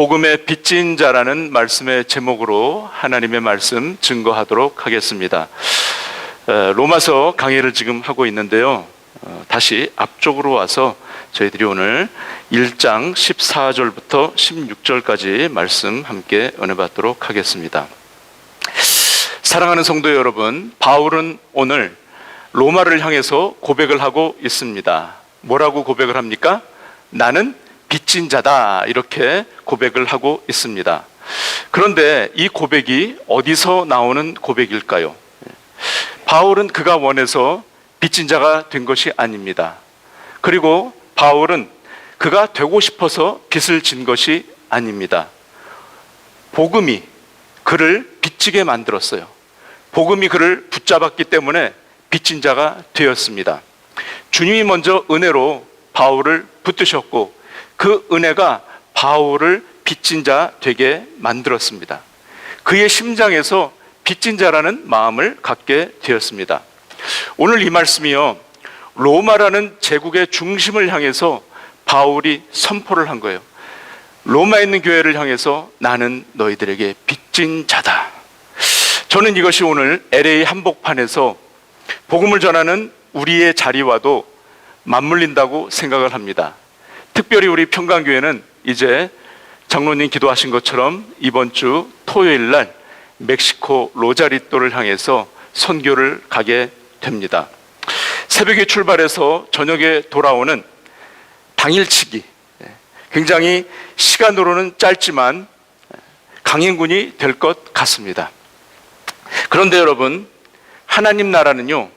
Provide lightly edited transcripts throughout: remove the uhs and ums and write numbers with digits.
복음의 빚진 자라는 말씀의 제목으로 하나님의 말씀 증거하도록 하겠습니다. 로마서 강해를 지금 하고 있는데요. 다시 앞쪽으로 와서 저희들이 오늘 1장 14절부터 16절까지 말씀 함께 은혜 받도록 하겠습니다. 사랑하는 성도 여러분, 바울은 오늘 로마를 향해서 고백을 하고 있습니다. 뭐라고 고백을 합니까? 나는 빚진 자다, 이렇게 고백을 하고 있습니다. 그런데 이 고백이 어디서 나오는 고백일까요? 바울은 그가 원해서 빚진 자가 된 것이 아닙니다. 그리고 바울은 그가 되고 싶어서 빚을 진 것이 아닙니다. 복음이 그를 빚지게 만들었어요. 복음이 그를 붙잡았기 때문에 빚진 자가 되었습니다. 주님이 먼저 은혜로 바울을 붙드셨고 그 은혜가 바울을 빚진 자 되게 만들었습니다. 그의 심장에서 빚진 자라는 마음을 갖게 되었습니다. 오늘 이 말씀이요, 로마라는 제국의 중심을 향해서 바울이 선포를 한 거예요. 로마에 있는 교회를 향해서 나는 너희들에게 빚진 자다. 저는 이것이 오늘 LA 한복판에서 복음을 전하는 우리의 자리와도 맞물린다고 생각을 합니다. 특별히 우리 평강교회는 이제 장로님 기도하신 것처럼 이번 주 토요일 날 멕시코 로자리또를 향해서 선교를 가게 됩니다. 새벽에 출발해서 저녁에 돌아오는 당일치기, 굉장히 시간으로는 짧지만 강행군이 될 것 같습니다. 그런데 여러분, 하나님 나라는요,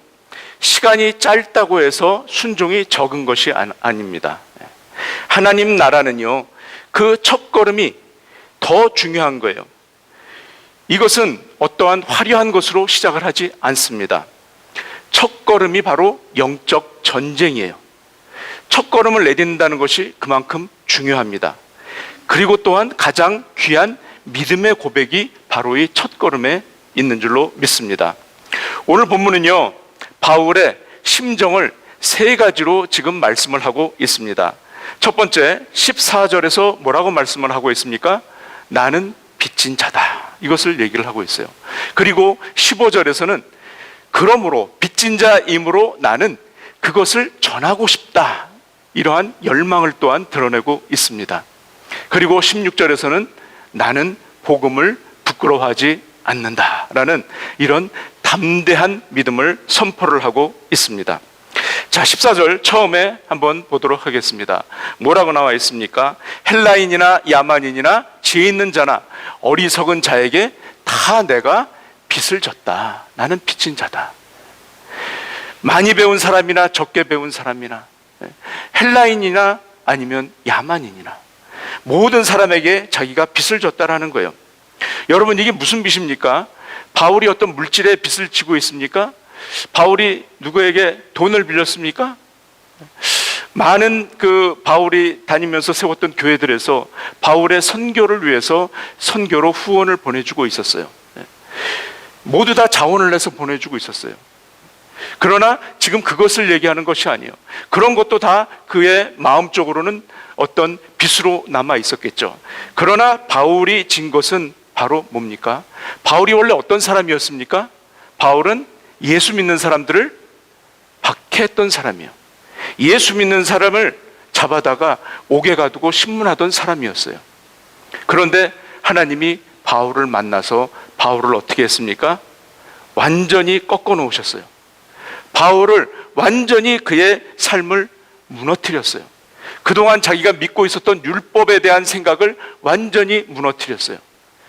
시간이 짧다고 해서 순종이 적은 것이 아닙니다. 하나님 나라는요, 그 첫걸음이 더 중요한 거예요. 이것은 어떠한 화려한 것으로 시작을 하지 않습니다. 첫걸음이 바로 영적 전쟁이에요. 첫걸음을 내딛는다는 것이 그만큼 중요합니다. 그리고 또한 가장 귀한 믿음의 고백이 바로 이 첫걸음에 있는 줄로 믿습니다. 오늘 본문은요, 바울의 심정을 세 가지로 지금 말씀을 하고 있습니다. 첫 번째, 14절에서 뭐라고 말씀을 하고 있습니까? 나는 빚진 자다, 이것을 얘기를 하고 있어요. 그리고 15절에서는 그러므로 빚진 자이므로 나는 그것을 전하고 싶다, 이러한 열망을 또한 드러내고 있습니다. 그리고 16절에서는 나는 복음을 부끄러워하지 않는다라는 이런 담대한 믿음을 선포를 하고 있습니다. 자, 14절 처음에 한번 보도록 하겠습니다. 뭐라고 나와 있습니까? 헬라인이나 야만인이나 지혜 있는 자나 어리석은 자에게 다 내가 빚을 졌다. 나는 빚진 자다. 많이 배운 사람이나 적게 배운 사람이나 헬라인이나 아니면 야만인이나 모든 사람에게 자기가 빚을 졌다라는 거예요. 여러분, 이게 무슨 빚입니까? 바울이 어떤 물질의 빚을 지고 있습니까? 바울이 누구에게 돈을 빌렸습니까? 많은 바울이 다니면서 세웠던 교회들에서 바울의 선교를 위해서 선교로 후원을 보내주고 있었어요. 모두 다 자원을 내서 보내주고 있었어요. 그러나 지금 그것을 얘기하는 것이 아니에요. 그런 것도 다 그의 마음적으로는 어떤 빚으로 남아 있었겠죠. 그러나 바울이 진 것은 바로 뭡니까? 바울이 원래 어떤 사람이었습니까? 바울은 예수 믿는 사람들을 박해했던 사람이에요. 예수 믿는 사람을 잡아다가 옥에 가두고 신문하던 사람이었어요. 그런데 하나님이 바울을 만나서 바울을 어떻게 했습니까? 완전히 꺾어 놓으셨어요. 바울을 완전히 그의 삶을 무너뜨렸어요. 그동안 자기가 믿고 있었던 율법에 대한 생각을 완전히 무너뜨렸어요.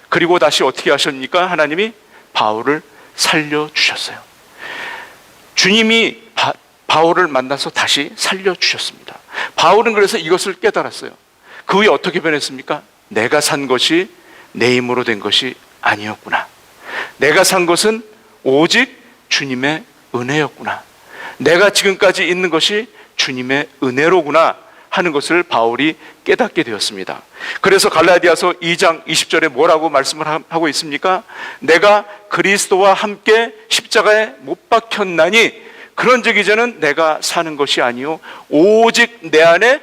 그리고 다시 어떻게 하셨습니까? 하나님이 바울을 살려주셨어요. 주님이 바울을 만나서 다시 살려주셨습니다. 바울은 그래서 이것을 깨달았어요. 그 후에 어떻게 변했습니까? 내가 산 것이 내 힘으로 된 것이 아니었구나. 내가 산 것은 오직 주님의 은혜였구나. 내가 지금까지 있는 것이 주님의 은혜로구나 하는 것을 바울이 깨닫게 되었습니다. 그래서 갈라디아서 2장 20절에 뭐라고 말씀을 하고 있습니까? 내가 그리스도와 함께 십자가에 못 박혔나니 그런즉 이제는 내가 사는 것이 아니요 오직 내 안에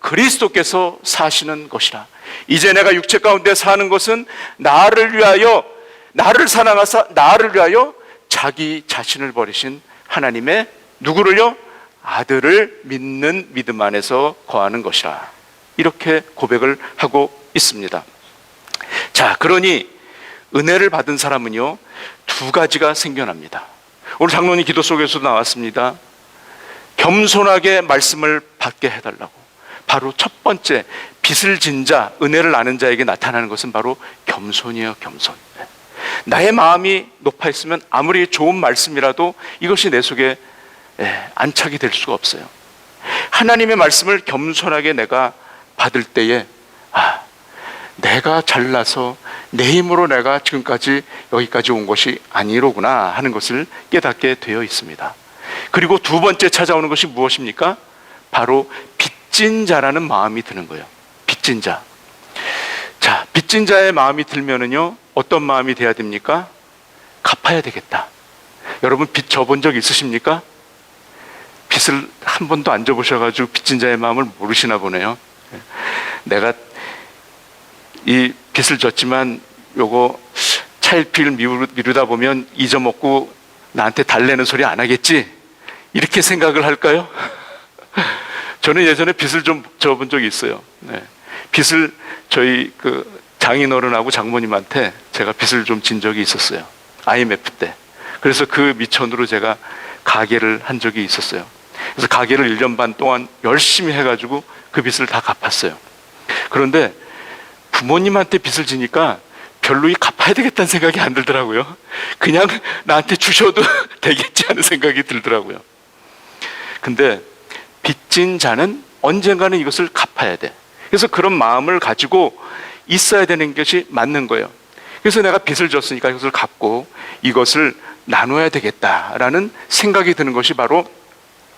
그리스도께서 사시는 것이라. 이제 내가 육체 가운데 사는 것은 나를 위하여, 나를 사랑하사 나를 위하여 자기 자신을 버리신 하나님의 누구를요? 아들을 믿는 믿음 안에서 거하는 것이라. 이렇게 고백을 하고 있습니다. 자, 그러니 은혜를 받은 사람은요, 두 가지가 생겨납니다. 오늘 장로님 기도 속에서도 나왔습니다. 겸손하게 말씀을 받게 해달라고. 바로 첫 번째, 빚을 진 자, 은혜를 아는 자에게 나타나는 것은 바로 겸손이에요. 겸손. 나의 마음이 높아 있으면 아무리 좋은 말씀이라도 이것이 내 속에 안착이 될 수가 없어요. 하나님의 말씀을 겸손하게 내가 받을 때에 내가 잘나서 내 힘으로 내가 지금까지 여기까지 온 것이 아니로구나 하는 것을 깨닫게 되어 있습니다. 그리고 두 번째 찾아오는 것이 무엇입니까? 바로 빚진 자라는 마음이 드는 거예요. 빚진 자. 자, 빚진 자의 마음이 들면은요, 어떤 마음이 돼야 됩니까? 갚아야 되겠다. 여러분 빚 져본 적 있으십니까? 빚을 한 번도 안 져보셔가지고 빚진 자의 마음을 모르시나 보네요. 내가 이 빚을 졌지만 요거 차일피일 미루다 보면 잊어먹고 나한테 달래는 소리 안 하겠지? 이렇게 생각을 할까요? 저는 예전에 빚을 좀 져본 적이 있어요. 빚을 저희 그 장인어른하고 장모님한테 제가 빚을 좀 진 적이 있었어요. IMF 때. 그래서 그 미천으로 제가 가게를 한 적이 있었어요. 그래서 가게를 1년 반 동안 열심히 해가지고 그 빚을 다 갚았어요. 그런데 부모님한테 빚을 지니까 별로 갚아야 되겠다는 생각이 안 들더라고요. 그냥 나한테 주셔도 되겠지 하는 생각이 들더라고요. 근데 빚진 자는 언젠가는 이것을 갚아야 돼. 그래서 그런 마음을 가지고 있어야 되는 것이 맞는 거예요. 그래서 내가 빚을 졌으니까 이것을 갚고 이것을 나눠야 되겠다라는 생각이 드는 것이 바로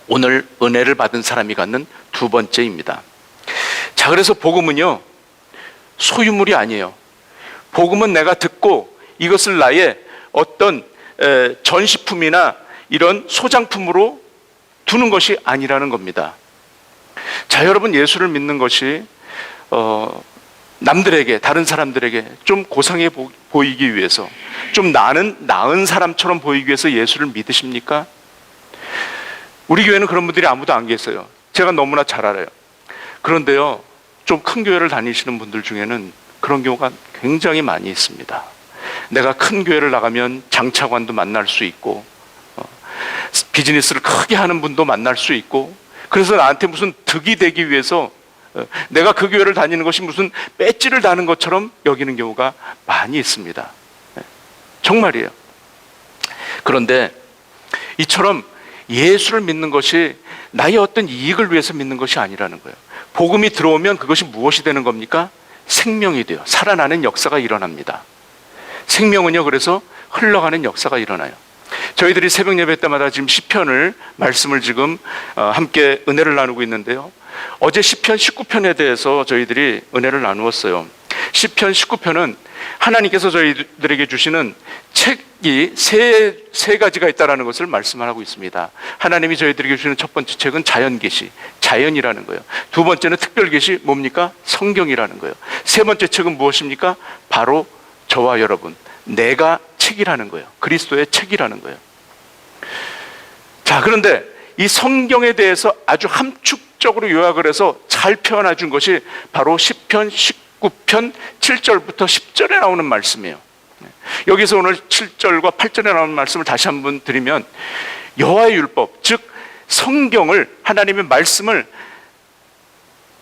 오늘 은혜를 받은 사람이 갖는 두 번째입니다. 자, 그래서 복음은요, 소유물이 아니에요. 복음은 내가 듣고 이것을 나의 어떤 전시품이나 이런 소장품으로 두는 것이 아니라는 겁니다. 자, 여러분, 예수를 믿는 것이 남들에게, 다른 사람들에게 좀 고상해 보이기 위해서, 좀 나은 사람처럼 보이기 위해서 예수를 믿으십니까? 우리 교회는 그런 분들이 아무도 안 계세요. 제가 너무나 잘 알아요. 그런데요, 좀 큰 교회를 다니시는 분들 중에는 그런 경우가 굉장히 많이 있습니다. 내가 큰 교회를 나가면 장차관도 만날 수 있고, 비즈니스를 크게 하는 분도 만날 수 있고, 그래서 나한테 무슨 득이 되기 위해서 내가 그 교회를 다니는 것이 무슨 배지를 다는 것처럼 여기는 경우가 많이 있습니다. 정말이에요. 그런데 이처럼 예수를 믿는 것이 나의 어떤 이익을 위해서 믿는 것이 아니라는 거예요. 복음이 들어오면 그것이 무엇이 되는 겁니까? 생명이 돼요. 살아나는 역사가 일어납니다. 생명은요, 그래서 흘러가는 역사가 일어나요. 저희들이 새벽 예배 때마다 지금 시편을 말씀을 지금 함께 은혜를 나누고 있는데요. 어제 시편 19편에 대해서 저희들이 은혜를 나누었어요. 시편 19편은 하나님께서 저희들에게 주시는 책이 세 가지가 있다는 것을 말씀하고 있습니다. 하나님이 저희들에게 주시는 첫 번째 책은 자연계시, 자연이라는 거예요. 두 번째는 특별계시, 뭡니까? 성경이라는 거예요. 세 번째 책은 무엇입니까? 바로 저와 여러분, 내가 책이라는 거예요. 그리스도의 책이라는 거예요. 자, 그런데 이 성경에 대해서 아주 함축적으로 요약을 해서 잘 표현해 준 것이 바로 시편 19편 7절부터 10절에 나오는 말씀이에요. 여기서 오늘 7절과 8절에 나오는 말씀을 다시 한번 드리면, 여호와의 율법, 즉 성경을, 하나님의 말씀을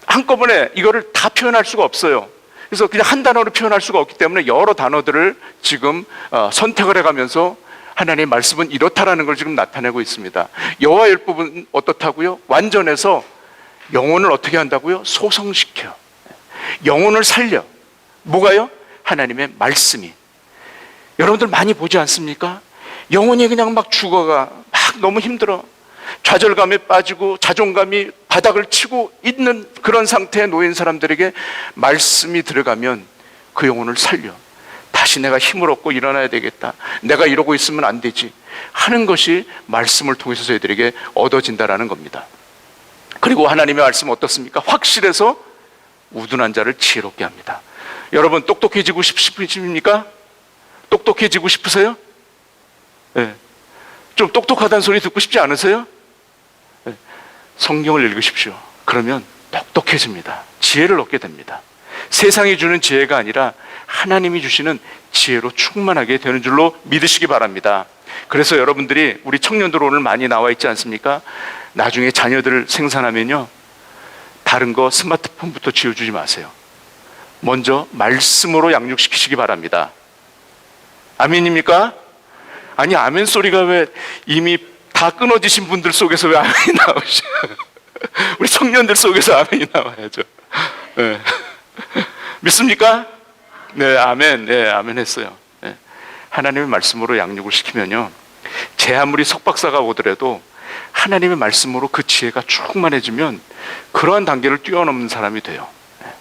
한꺼번에 이거를 다 표현할 수가 없어요. 그래서 그냥 한 단어로 표현할 수가 없기 때문에 여러 단어들을 지금 선택을 해가면서 하나님의 말씀은 이렇다라는 걸 지금 나타내고 있습니다. 여호와의 율법은 어떻다고요? 완전해서 영혼을 어떻게 한다고요? 소성시켜. 영혼을 살려. 뭐가요? 하나님의 말씀이. 여러분들 많이 보지 않습니까? 영혼이 그냥 막 죽어가, 막 너무 힘들어. 좌절감에 빠지고 자존감이 바닥을 치고 있는 그런 상태에 놓인 사람들에게 말씀이 들어가면 그 영혼을 살려. 다시 내가 힘을 얻고 일어나야 되겠다. 내가 이러고 있으면 안 되지 하는 것이 말씀을 통해서 저희들에게 얻어진다라는 겁니다. 그리고 하나님의 말씀은 어떻습니까? 확실해서 우둔한 자를 지혜롭게 합니다. 여러분 똑똑해지고 싶으십니까? 똑똑해지고 싶으세요? 네. 좀 똑똑하다는 소리 듣고 싶지 않으세요? 네. 성경을 읽으십시오. 그러면 똑똑해집니다. 지혜를 얻게 됩니다. 세상이 주는 지혜가 아니라 하나님이 주시는 지혜로 충만하게 되는 줄로 믿으시기 바랍니다. 그래서 여러분들이 우리 청년들 오늘 많이 나와 있지 않습니까? 나중에 자녀들을 생산하면요, 다른 거 스마트폰부터 지어주지 마세요. 먼저 말씀으로 양육시키시기 바랍니다. 아멘입니까? 아니, 아멘 소리가 왜 이미 다 끊어지신 분들 속에서 왜 아멘이 나오시? 우리 청년들 속에서 아멘이 나와야죠. 네. 믿습니까? 네, 아멘. 네, 아멘 했어요. 네. 하나님의 말씀으로 양육을 시키면요, 제 아무리 석박사가 오더라도 하나님의 말씀으로 그 지혜가 충만해지면 그러한 단계를 뛰어넘는 사람이 돼요. 네.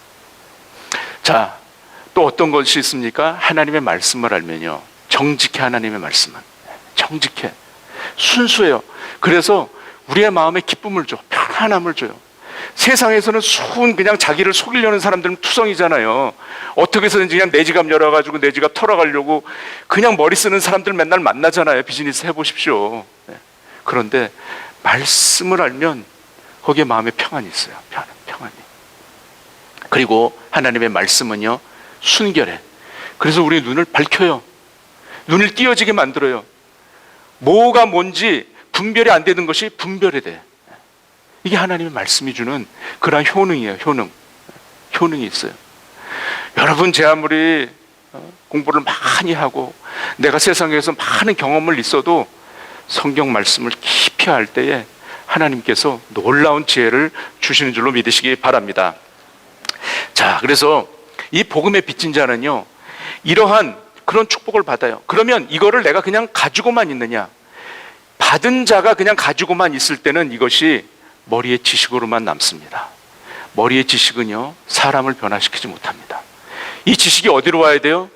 자, 또 어떤 것이 있습니까? 하나님의 말씀을 알면요, 정직해. 하나님의 말씀은 정직해, 순수해요. 그래서 우리의 마음에 기쁨을 줘, 편안함을 줘요. 세상에서는 수은 그냥 자기를 속이려는 사람들은 투성이잖아요. 어떻게 해서든지 그냥 내 지갑 열어가지고 내 지갑 털어가려고 그냥 머리 쓰는 사람들 맨날 만나잖아요. 비즈니스 해보십시오. 네. 그런데 말씀을 알면 거기에 마음에 평안이 있어요. 평안이. 그리고 하나님의 말씀은요, 순결해. 그래서 우리 눈을 밝혀요. 눈을 띄어지게 만들어요. 뭐가 뭔지 분별이 안 되는 것이 분별이 돼. 이게 하나님의 말씀이 주는 그러한 효능이에요. 효능이 있어요. 여러분, 제 아무리 공부를 많이 하고 내가 세상에서 많은 경험을 있어도 성경 말씀을 깊이 알 때에 하나님께서 놀라운 지혜를 주시는 줄로 믿으시기 바랍니다. 자, 그래서 이 복음의 빚진 자는요, 이러한 그런 축복을 받아요. 그러면 이거를 내가 그냥 가지고만 있느냐? 받은 자가 그냥 가지고만 있을 때는 이것이 머리의 지식으로만 남습니다. 머리의 지식은요, 사람을 변화시키지 못합니다. 이 지식이 어디로 와야 돼요?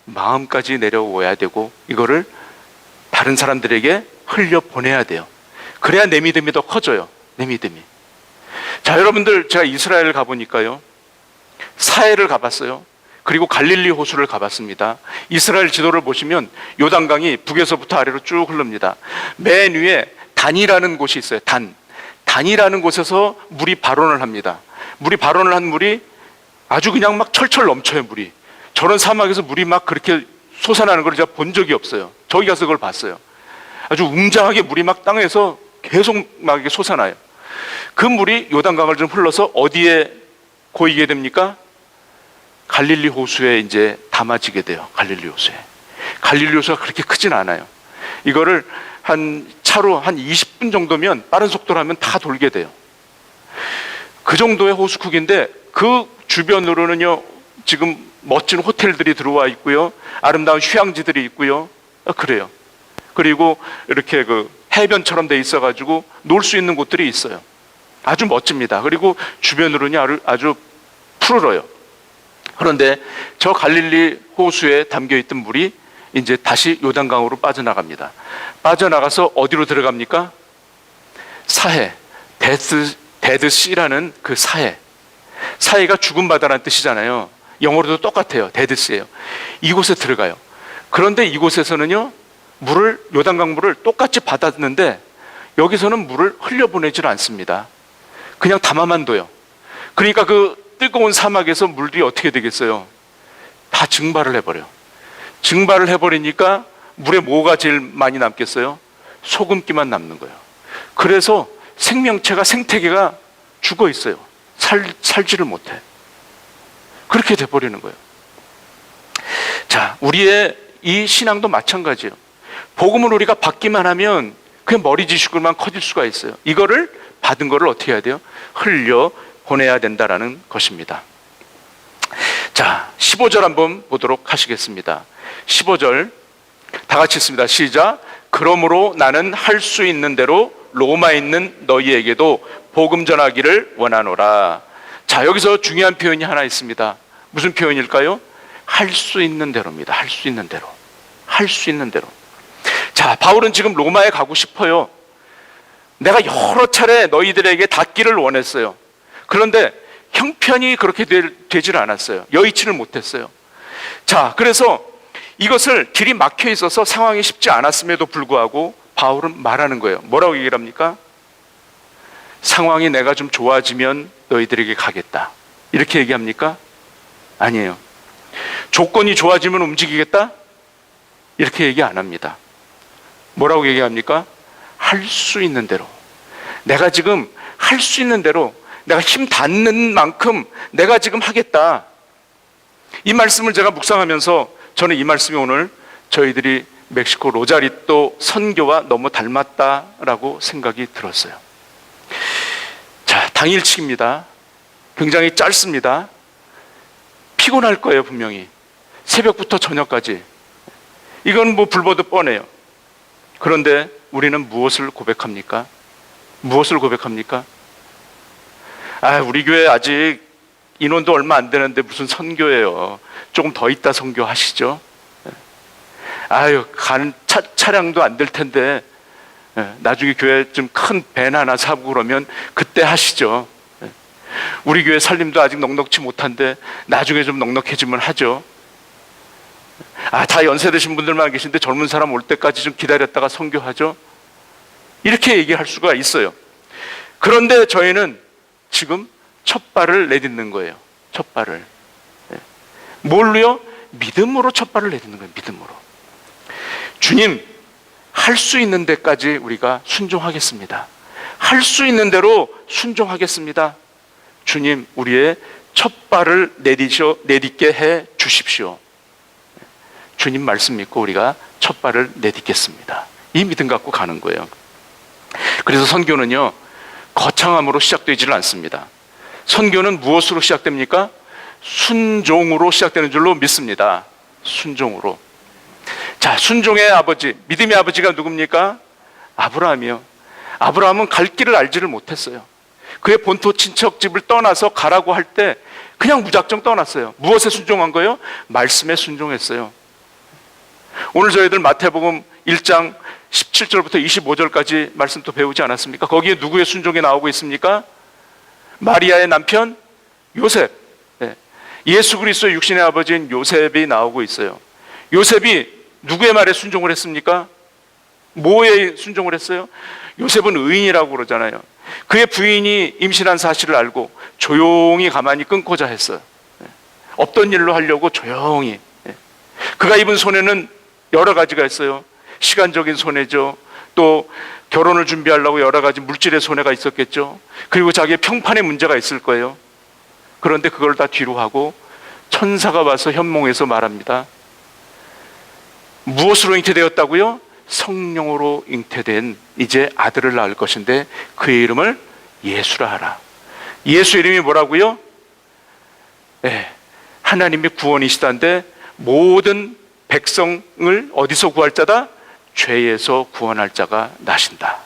마음까지 내려와야 되고, 이거를 다른 사람들에게 흘려보내야 돼요. 그래야 내 믿음이 더 커져요. 내 믿음이. 자, 여러분들, 제가 이스라엘 가보니까요, 사해를 가봤어요. 그리고 갈릴리 호수를 가봤습니다. 이스라엘 지도를 보시면 요단강이 북에서부터 아래로 쭉 흐릅니다. 맨 위에 단이라는 곳이 있어요. 단이라는 곳에서 물이 발원을 합니다. 물이 발원을 한 물이 아주 그냥 막 철철 넘쳐요. 물이. 저런 사막에서 물이 막 그렇게 솟아나는 걸 제가 본 적이 없어요. 저기 가서 그걸 봤어요. 아주 웅장하게 물이 막 땅에서 계속 막 이렇게 솟아나요. 그 물이 요단강을 좀 흘러서 어디에 고이게 됩니까? 갈릴리 호수에 이제 담아지게 돼요. 갈릴리 호수가 그렇게 크진 않아요. 이거를 차로 한 20분 정도면, 빠른 속도로 하면 다 돌게 돼요. 그 정도의 호수 크기인데 그 주변으로는요, 지금 멋진 호텔들이 들어와 있고요, 아름다운 휴양지들이 있고요. 그래요. 그리고 이렇게 그 해변처럼 돼 있어가지고 놀 수 있는 곳들이 있어요. 아주 멋집니다. 그리고 주변으로는 아주 푸르러요. 그런데 저 갈릴리 호수에 담겨있던 물이 이제 다시 요단강으로 빠져나갑니다. 빠져나가서 어디로 들어갑니까? 사해, 데드시라는 그 사해가 죽은 바다라는 뜻이잖아요. 영어로도 똑같아요. 데드시예요. 이곳에 들어가요. 그런데 이곳에서는요, 요단강 물을 똑같이 받았는데 여기서는 물을 흘려보내질 않습니다. 그냥 담아만 둬요. 그러니까 그 뜨거운 사막에서 물들이 어떻게 되겠어요? 다 증발을 해버려요. 증발을 해버리니까 물에 뭐가 제일 많이 남겠어요? 소금기만 남는 거예요. 그래서 생태계가 죽어 있어요. 살지를 못해. 그렇게 돼버리는 거예요. 자, 우리의 이 신앙도 마찬가지예요. 복음을 우리가 받기만 하면 그냥 머리 지식으로만 커질 수가 있어요. 이거를 받은 거를 어떻게 해야 돼요? 흘려 보내야 된다라는 것입니다. 자, 15절 한번 보도록 하시겠습니다. 15절 다 같이 읽습니다. 시작. 그러므로 나는 할 수 있는 대로 로마에 있는 너희에게도 복음 전하기를 원하노라. 자, 여기서 중요한 표현이 하나 있습니다. 무슨 표현일까요? 할 수 있는 대로입니다. 할 수 있는 대로. 할 수 있는 대로. 자, 바울은 지금 로마에 가고 싶어요. 내가 여러 차례 너희들에게 닿기를 원했어요. 그런데 형편이 그렇게 되질 않았어요. 여의치를 못했어요. 자, 그래서 이것을 길이 막혀 있어서 상황이 쉽지 않았음에도 불구하고 바울은 말하는 거예요. 뭐라고 얘기를 합니까? 상황이 내가 좀 좋아지면 너희들에게 가겠다. 이렇게 얘기합니까? 아니에요. 조건이 좋아지면 움직이겠다? 이렇게 얘기 안 합니다. 뭐라고 얘기합니까? 할 수 있는 대로. 내가 지금 할 수 있는 대로, 내가 힘 닿는 만큼 내가 지금 하겠다. 이 말씀을 제가 묵상하면서 저는 이 말씀이 오늘 저희들이 멕시코 로자리또 선교와 너무 닮았다라고 생각이 들었어요. 자, 당일치기입니다. 굉장히 짧습니다. 피곤할 거예요, 분명히. 새벽부터 저녁까지. 이건 뭐 불보듯 뻔해요. 그런데 우리는 무엇을 고백합니까? 무엇을 고백합니까? 우리 교회 아직 인원도 얼마 안 되는데 무슨 선교예요. 조금 더 있다 선교하시죠. 가는 차량도 안 될 텐데 나중에 교회 좀 큰 밴 하나 사고 그러면 그때 하시죠. 우리 교회 살림도 아직 넉넉지 못한데 나중에 좀 넉넉해지면 하죠. 다 연세 드신 분들만 계신데 젊은 사람 올 때까지 좀 기다렸다가 선교하죠. 이렇게 얘기할 수가 있어요. 그런데 저희는 지금 첫 발을 내딛는 거예요. 첫 발을. 뭘로요? 믿음으로 첫 발을 내딛는 거예요. 믿음으로. 주님, 할 수 있는 데까지 우리가 순종하겠습니다. 할 수 있는 대로 순종하겠습니다. 주님, 우리의 첫 발을 내딛게 해 주십시오. 주님 말씀 믿고 우리가 첫 발을 내딛겠습니다. 이 믿음 갖고 가는 거예요. 그래서 선교는요, 거창함으로 시작되지를 않습니다. 선교는 무엇으로 시작됩니까? 순종으로 시작되는 줄로 믿습니다. 순종으로. 자, 순종의 아버지, 믿음의 아버지가 누굽니까? 아브라함이요. 아브라함은 갈 길을 알지를 못했어요. 그의 본토 친척집을 떠나서 가라고 할 때 그냥 무작정 떠났어요. 무엇에 순종한 거예요? 말씀에 순종했어요. 오늘 저희들 마태복음 1장 17절부터 25절까지 말씀 또 배우지 않았습니까? 거기에 누구의 순종이 나오고 있습니까? 마리아의 남편 요셉, 예수 그리스도의 육신의 아버지인 요셉이 나오고 있어요. 요셉이 누구의 말에 순종을 했습니까? 뭐에 순종을 했어요? 요셉은 의인이라고 그러잖아요. 그의 부인이 임신한 사실을 알고 조용히 가만히 끊고자 했어요. 없던 일로 하려고 조용히. 그가 입은 손해는 여러 가지가 있어요. 시간적인 손해죠. 또 결혼을 준비하려고 여러 가지 물질의 손해가 있었겠죠. 그리고 자기의 평판의 문제가 있을 거예요. 그런데 그걸 다 뒤로 하고 천사가 와서 현몽에서 말합니다. 무엇으로 잉태되었다고요? 성령으로 잉태된 이제 아들을 낳을 것인데 그의 이름을 예수라 하라. 예수 이름이 뭐라고요? 하나님의 구원이시다는데 모든 백성을 어디서 구할 자다? 죄에서 구원할 자가 나신다.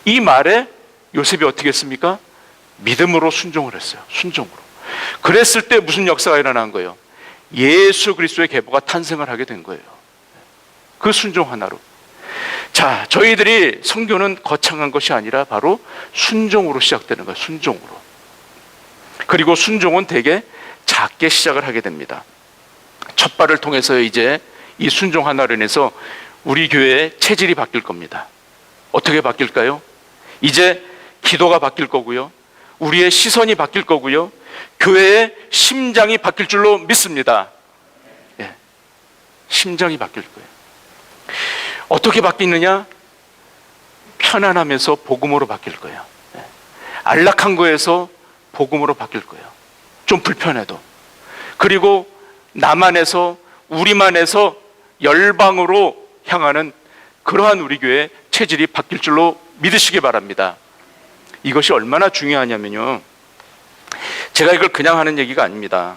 이 말에 요셉이 어떻게 했습니까? 믿음으로 순종을 했어요. 순종으로. 그랬을 때 무슨 역사가 일어난 거예요? 예수 그리스도의 계보가 탄생을 하게 된 거예요. 그 순종 하나로. 자, 저희들이 선교는 거창한 것이 아니라 바로 순종으로 시작되는 거예요. 순종으로. 그리고 순종은 되게 작게 시작을 하게 됩니다. 첫 발을 통해서 이제 이 순종 하나로 인해서 우리 교회의 체질이 바뀔 겁니다. 어떻게 바뀔까요? 이제 기도가 바뀔 거고요. 우리의 시선이 바뀔 거고요. 교회의 심장이 바뀔 줄로 믿습니다. 심장이 바뀔 거예요. 어떻게 바뀌느냐? 편안함에서 복음으로 바뀔 거예요. 안락한 거에서 복음으로 바뀔 거예요. 좀 불편해도. 그리고 나만에서 우리만에서 열방으로 향하는 그러한 우리 교회의 체질이 바뀔 줄로 믿으시기 바랍니다. 이것이 얼마나 중요하냐면요, 제가 이걸 그냥 하는 얘기가 아닙니다.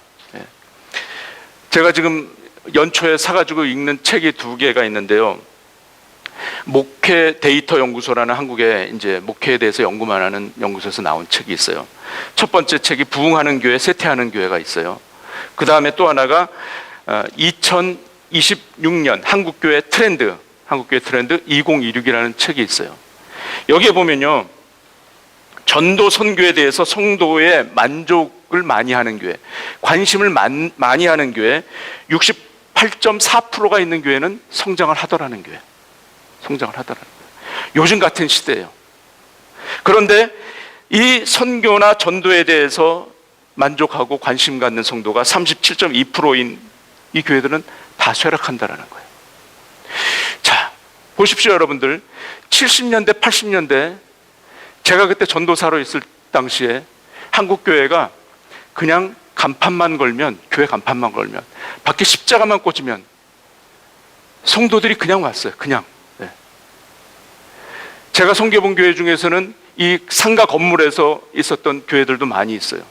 제가 지금 연초에 사가지고 읽는 책이 2개가 있는데요, 목회 데이터 연구소라는 한국의 이제 목회에 대해서 연구만 하는 연구소에서 나온 책이 있어요. 첫 번째 책이 부흥하는 교회, 쇠퇴하는 교회가 있어요. 그 다음에 또 하나가 2026년 한국교회 트렌드 2026이라는 책이 있어요. 여기에 보면요, 전도 선교에 대해서 성도의 만족을 노력을 많이 하는 교회, 관심을 많이 하는 교회, 68.4%가 있는 교회는 성장을 하더라는 교회. 성장을 하더라는 거예요. 요즘 같은 시대예요. 그런데 이 선교나 전도에 대해서 만족하고 관심 갖는 성도가 37.2%인 이 교회들은 다 쇠락한다라는 거예요. 자, 보십시오, 여러분들. 70년대, 80년대 제가 그때 전도사로 있을 당시에 한국 교회가 그냥 간판만 걸면, 교회 간판만 걸면, 밖에 십자가만 꽂으면 성도들이 그냥 왔어요. 그냥. 네. 제가 섬겨본 교회 중에서는 이 상가 건물에서 있었던 교회들도 많이 있어요.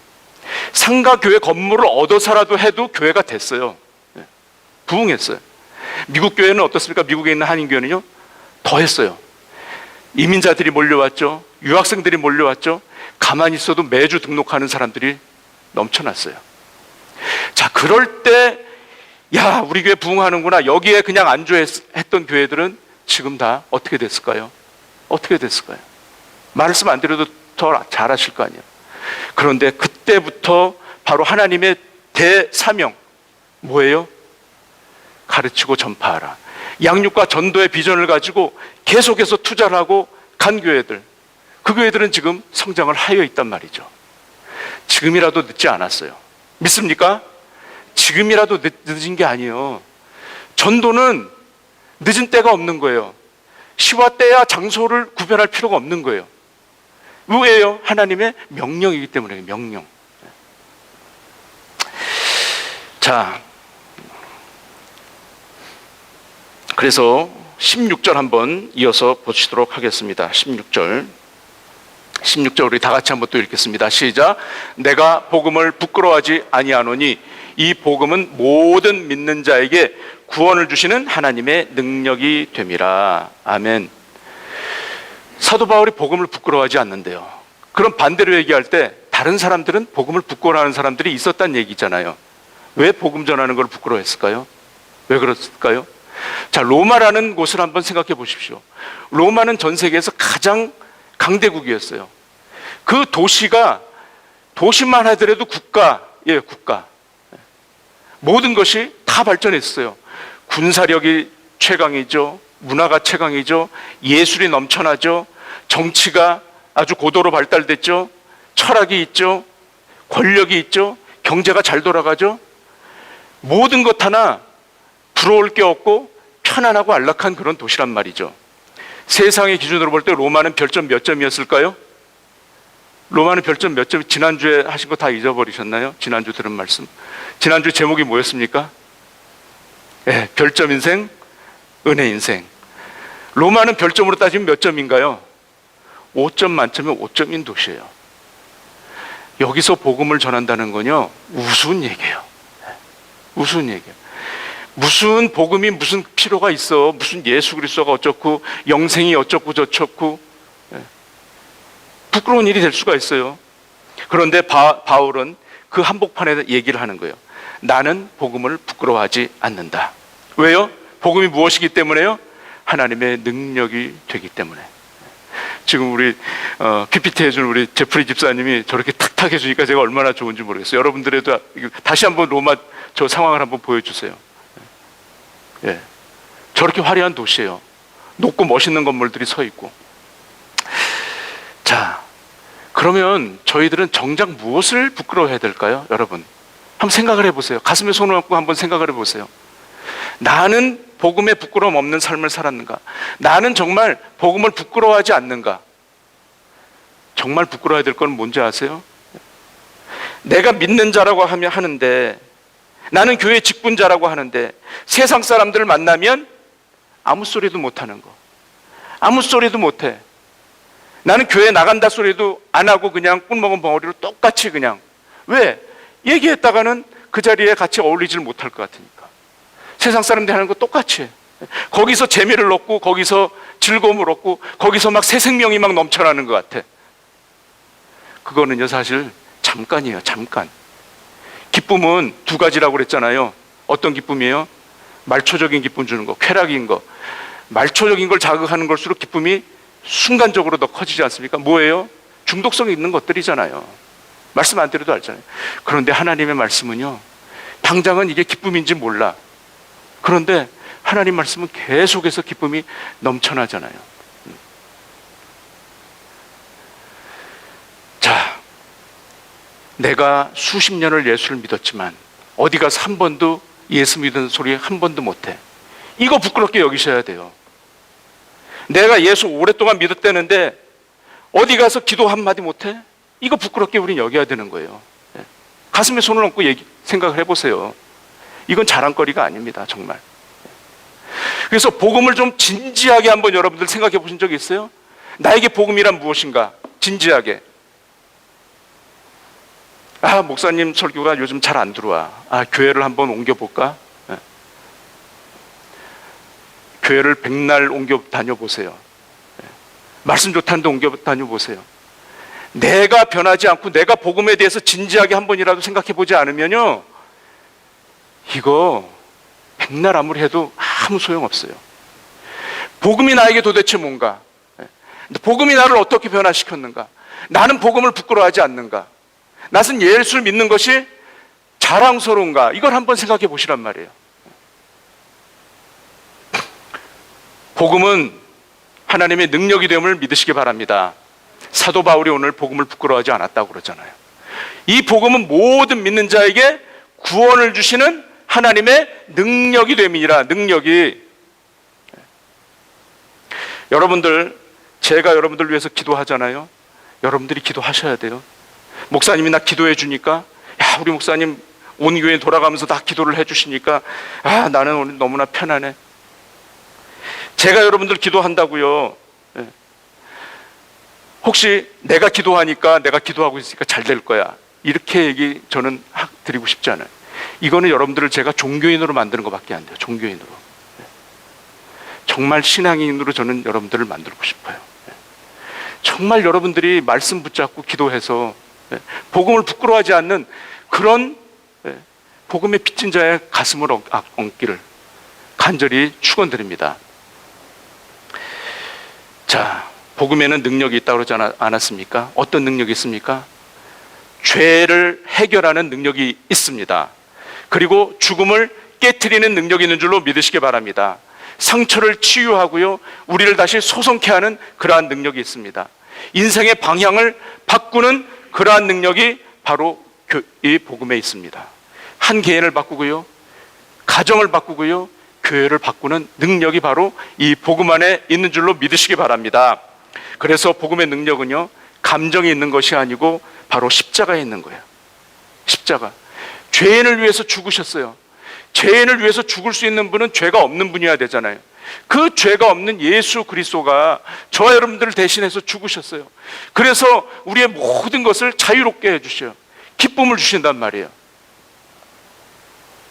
상가 교회 건물을 얻어서라도 해도 교회가 됐어요. 네. 부흥했어요. 미국 교회는 어떻습니까? 미국에 있는 한인교회는요, 더 했어요. 이민자들이 몰려왔죠. 유학생들이 몰려왔죠. 가만히 있어도 매주 등록하는 사람들이 넘쳐났어요. 자, 그럴 때, 야, 우리 교회 부흥하는구나, 여기에 그냥 안주했던 교회들은 지금 다 어떻게 됐을까요? 어떻게 됐을까요? 말씀 안 드려도 더 잘 아실 거 아니에요. 그런데 그때부터 바로 하나님의 대사명, 뭐예요? 가르치고 전파하라. 양육과 전도의 비전을 가지고 계속해서 투자를 하고 간 교회들, 그 교회들은 지금 성장을 하여 있단 말이죠. 지금이라도 늦지 않았어요. 믿습니까? 지금이라도 늦은 게 아니에요. 전도는 늦은 때가 없는 거예요. 시와 때야 장소를 구별할 필요가 없는 거예요. 왜요? 하나님의 명령이기 때문에. 명령. 자, 그래서 16절 한번 이어서 보시도록 하겠습니다. 16절 우리 다 같이 한번 또 읽겠습니다. 시작. 내가 복음을 부끄러워하지 아니하노니 이 복음은 모든 믿는 자에게 구원을 주시는 하나님의 능력이 됨이라. 아멘. 사도 바울이 복음을 부끄러워하지 않는데요. 그럼 반대로 얘기할 때 다른 사람들은 복음을 부끄러워하는 사람들이 있었다는 얘기잖아요. 왜 복음 전하는 걸 부끄러워했을까요? 왜 그랬을까요? 자, 로마라는 곳을 한번 생각해 보십시오. 로마는 전 세계에서 가장 강대국이었어요. 그 도시만 하더라도 국가예요, 국가. 모든 것이 다 발전했어요. 군사력이 최강이죠. 문화가 최강이죠. 예술이 넘쳐나죠. 정치가 아주 고도로 발달됐죠. 철학이 있죠. 권력이 있죠. 경제가 잘 돌아가죠. 모든 것 하나 부러울 게 없고 편안하고 안락한 그런 도시란 말이죠. 세상의 기준으로 볼 때 로마는 별점 몇 점이었을까요? 로마는 별점 몇 점? 지난주에 하신 거 다 잊어버리셨나요? 지난주 들은 말씀. 지난주 제목이 뭐였습니까? 네, 별점 인생, 은혜 인생. 로마는 별점으로 따지면 몇 점인가요? 5점 만점에 5점인 도시예요. 여기서 복음을 전한다는 건요, 우스운 얘기예요. 우스운 얘기예요. 무슨 복음이 무슨 필요가 있어. 무슨 예수 그리스도가 어쩌고 영생이 어쩌고 저쩌고. 부끄러운 일이 될 수가 있어요. 그런데 바울은 그 한복판에 얘기를 하는 거예요. 나는 복음을 부끄러워하지 않는다. 왜요? 복음이 무엇이기 때문에요? 하나님의 능력이 되기 때문에. 지금 우리 PPT 해준 우리 제프리 집사님이 저렇게 탁탁 해주니까 제가 얼마나 좋은지 모르겠어요. 여러분들에도 다시 한번 로마 저 상황을 한번 보여주세요. 예, 저렇게 화려한 도시예요. 높고 멋있는 건물들이 서 있고. 자, 그러면 저희들은 정작 무엇을 부끄러워해야 될까요? 여러분, 한번 생각을 해보세요. 가슴에 손을 얹고 한번 생각을 해보세요. 나는 복음에 부끄러움 없는 삶을 살았는가? 나는 정말 복음을 부끄러워하지 않는가? 정말 부끄러워야 될 건 뭔지 아세요? 내가 믿는 자라고 하는데, 나는 교회 직분자라고 하는데 세상 사람들을 만나면 아무 소리도 못하는 거. 아무 소리도 못해. 나는 교회 나간다 소리도 안 하고 그냥 꿀먹은 벙어리로 똑같이 그냥. 왜? 얘기했다가는 그 자리에 같이 어울리질 못할 것 같으니까. 세상 사람들이 하는 거 똑같이 해. 거기서 재미를 얻고 거기서 즐거움을 얻고 거기서 막 새 생명이 막 넘쳐나는 것 같아. 그거는요 사실 잠깐이에요. 잠깐. 기쁨은 두 가지라고 그랬잖아요. 어떤 기쁨이에요? 말초적인 기쁨 주는 거, 쾌락인 거. 말초적인 걸 자극하는 걸수록 기쁨이 순간적으로 더 커지지 않습니까? 뭐예요? 중독성이 있는 것들이잖아요. 말씀 안 드려도 알잖아요. 그런데 하나님의 말씀은요, 당장은 이게 기쁨인지 몰라. 그런데 하나님 말씀은 계속해서 기쁨이 넘쳐나잖아요. 자, 내가 수십 년을 예수를 믿었지만 어디 가서 한 번도 예수 믿는 소리 한 번도 못해. 이거 부끄럽게 여기셔야 돼요. 내가 예수 오랫동안 믿었다는데 어디 가서 기도 한마디 못해? 이거 부끄럽게 우린 여겨야 되는 거예요. 가슴에 손을 얹고 생각을 해보세요. 이건 자랑거리가 아닙니다, 정말. 그래서 복음을 좀 진지하게 한번 여러분들 생각해 보신 적 있어요? 나에게 복음이란 무엇인가? 진지하게. 목사님 설교가 요즘 잘 안 들어와. 교회를 한번 옮겨볼까? 교회를 백날 옮겨 다녀보세요. 말씀 좋다는데 옮겨 다녀보세요. 내가 변하지 않고 내가 복음에 대해서 진지하게 한 번이라도 생각해 보지 않으면요, 이거 백날 아무리 해도 아무 소용없어요. 복음이 나에게 도대체 뭔가? 복음이 나를 어떻게 변화시켰는가? 나는 복음을 부끄러워하지 않는가? 나는 예수를 믿는 것이 자랑스러운가? 이걸 한번 생각해 보시란 말이에요. 복음은 하나님의 능력이 됨을 믿으시기 바랍니다. 사도 바울이 오늘 복음을 부끄러워하지 않았다고 그러잖아요. 이 복음은 모든 믿는 자에게 구원을 주시는 하나님의 능력이 됨이니라. 능력이. 여러분들, 제가 여러분들 위해서 기도하잖아요. 여러분들이 기도하셔야 돼요. 목사님이 나 기도해 주니까, 우리 목사님 온 교회 돌아가면서 다 기도를 해 주시니까 나는 오늘 너무나 편하네. 제가 여러분들 기도한다고요, 혹시 내가 기도하니까, 내가 기도하고 있으니까 잘 될 거야, 이렇게 얘기 저는 드리고 싶지 않아요. 이거는 여러분들을 제가 종교인으로 만드는 것밖에 안 돼요. 종교인으로. 정말 신앙인으로 저는 여러분들을 만들고 싶어요. 정말 여러분들이 말씀 붙잡고 기도해서 복음을 부끄러워하지 않는 그런 복음의 빚진 자의 가슴을 얹기를 간절히 축원드립니다. 자, 복음에는 능력이 있다고 그러지 않았습니까? 어떤 능력이 있습니까? 죄를 해결하는 능력이 있습니다. 그리고 죽음을 깨트리는 능력이 있는 줄로 믿으시기 바랍니다. 상처를 치유하고요, 우리를 다시 소성케 하는 그러한 능력이 있습니다. 인생의 방향을 바꾸는 그러한 능력이 바로 이 복음에 있습니다. 한 개인을 바꾸고요, 가정을 바꾸고요, 교회를 바꾸는 능력이 바로 이 복음 안에 있는 줄로 믿으시기 바랍니다. 그래서 복음의 능력은요, 감정이 있는 것이 아니고 바로 십자가에 있는 거예요. 십자가. 죄인을 위해서 죽으셨어요. 죄인을 위해서 죽을 수 있는 분은 죄가 없는 분이어야 되잖아요. 그 죄가 없는 예수 그리스도가 저와 여러분들을 대신해서 죽으셨어요. 그래서 우리의 모든 것을 자유롭게 해주셔요. 기쁨을 주신단 말이에요.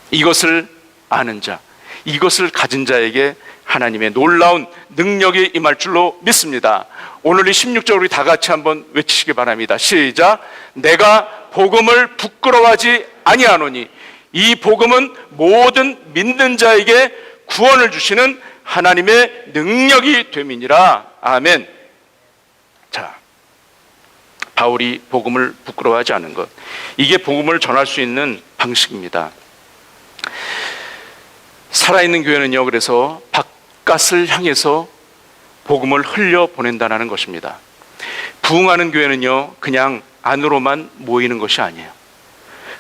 이것을 아는 자, 이것을 가진 자에게 하나님의 놀라운 능력이 임할 줄로 믿습니다. 오늘 이 16절 우리 다 같이 한번 외치시기 바랍니다. 시작. 내가 복음을 부끄러워하지 아니하노니 이 복음은 모든 믿는 자에게 구원을 주시는 하나님의 능력이 됨이니라. 아멘. 자, 바울이 복음을 부끄러워하지 않은 것, 이게 복음을 전할 수 있는 방식입니다. 살아있는 교회는요, 그래서 바깥을 향해서 복음을 흘려 보낸다는 것입니다. 부흥하는 교회는요, 그냥 안으로만 모이는 것이 아니에요.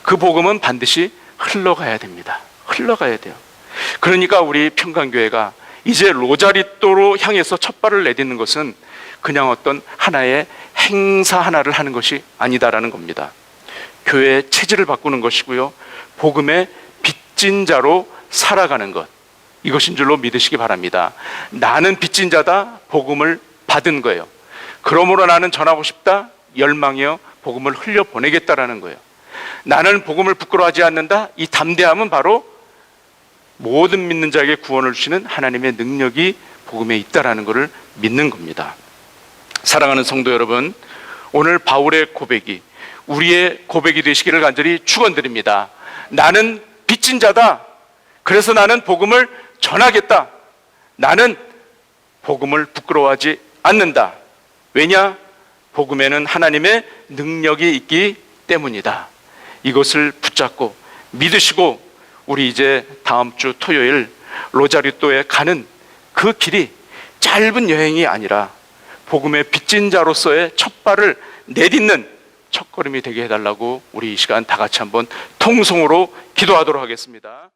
그 복음은 반드시 흘러가야 됩니다. 흘러가야 돼요. 그러니까 우리 평강교회가 이제 로자리또로 향해서 첫 발을 내딛는 것은 그냥 어떤 하나의 행사 하나를 하는 것이 아니다라는 겁니다. 교회의 체질을 바꾸는 것이고요, 복음의 빚진 자로 살아가는 것, 이것인 줄로 믿으시기 바랍니다. 나는 빚진 자다, 복음을 받은 거예요. 그러므로 나는 전하고 싶다, 열망이여 복음을 흘려보내겠다라는 거예요. 나는 복음을 부끄러워하지 않는다, 이 담대함은 바로 모든 믿는 자에게 구원을 주시는 하나님의 능력이 복음에 있다라는 것을 믿는 겁니다. 사랑하는 성도 여러분, 오늘 바울의 고백이 우리의 고백이 되시기를 간절히 축원드립니다. 나는 빚진 자다, 그래서 나는 복음을 전하겠다. 나는 복음을 부끄러워하지 않는다. 왜냐? 복음에는 하나님의 능력이 있기 때문이다. 이것을 붙잡고 믿으시고 우리 이제 다음 주 토요일 로자리또에 가는 그 길이 짧은 여행이 아니라 복음의 빚진 자로서의 첫 발을 내딛는 첫걸음이 되게 해달라고 우리 이 시간 다 같이 한번 통성으로 기도하도록 하겠습니다.